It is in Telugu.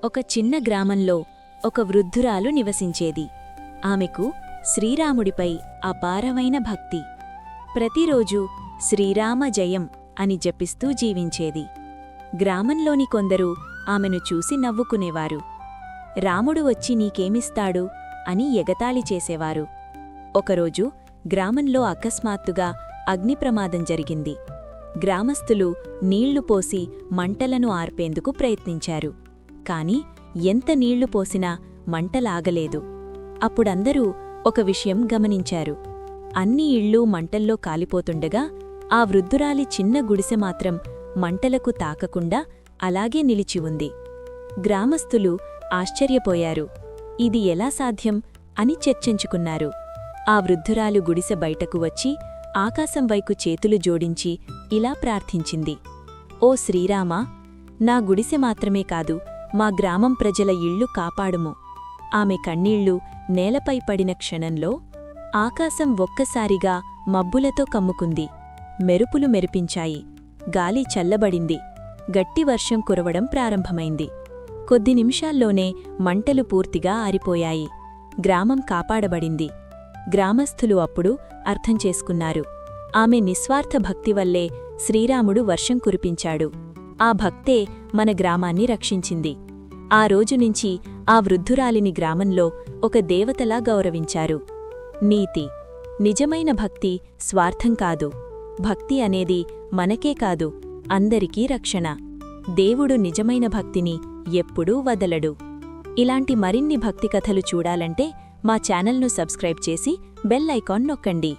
ఒక చిన్న గ్రామంలో ఒక వృద్ధురాలు నివసించేది. ఆమెకు శ్రీరాముడిపై అపారమైన భక్తి. ప్రతిరోజూ శ్రీరామ జయం అని జపిస్తూ జీవించేది. గ్రామంలోని కొందరు ఆమెను చూసి నవ్వుకునేవారు. రాముడు వచ్చి నీకేమిస్తాడు అని ఎగతాళి చేసేవారు. ఒకరోజు గ్రామంలో అకస్మాత్తుగా అగ్నిప్రమాదం జరిగింది. గ్రామస్థులు నీళ్లు పోసి మంటలను ఆర్పేందుకు ప్రయత్నించారు. కాని ఎంత నీళ్లు పోసినా మంటలాగలేదు. అప్పుడందరూ ఒక విషయం గమనించారు. అన్ని ఇళ్ళూ మంటల్లో కాలిపోతుండగా ఆ వృద్ధురాలి చిన్న గుడిసె మాత్రం మంటలకు తాకకుండా అలాగే నిలిచి ఉంది. గ్రామస్థులు ఆశ్చర్యపోయారు. ఇది ఎలా సాధ్యం అని చర్చించుకున్నారు. ఆ వృద్ధురాలు గుడిసె బయటకు వచ్చి ఆకాశం వైపు చేతులు జోడించి ఇలా ప్రార్థించింది. ఓ శ్రీరామా, నా గుడిసె మాత్రమే కాదు, మా గ్రామం ప్రజల ఇళ్ళు కాపాడుము. ఆమె కన్నీళ్లు నేలపై పడిన క్షణంలో ఆకాశం ఒక్కసారిగా మబ్బులతో కమ్ముకుంది. మెరుపులు మెరిపించాయి. గాలి చల్లబడింది. గట్టి వర్షం కురవడం ప్రారంభమైంది. కొద్ది నిమిషాల్లోనే మంటలు పూర్తిగా ఆరిపోయాయి. గ్రామం కాపాడబడింది. గ్రామస్థులు అప్పుడు అర్థం చేసుకున్నారు. ఆమె నిస్వార్థ భక్తి వల్లే శ్రీరాముడు వర్షం కురిపించాడు. ఆ భక్తే మన గ్రామాన్ని రక్షించింది. ఆ రోజునుంచి ఆ వృద్ధురాలిని గ్రామంలో ఒక దేవతలా గౌరవించారు. నీతి: నిజమైన భక్తి స్వార్థం కాదు. భక్తి అనేది మనకే కాదు, అందరికీ రక్షణ. దేవుడు నిజమైన భక్తిని ఎప్పుడూ వదలడు. ఇలాంటి మరిన్ని భక్తి కథలు చూడాలంటే మా ఛానల్ను సబ్స్క్రైబ్ చేసి బెల్ ఐకాన్ నొక్కండి.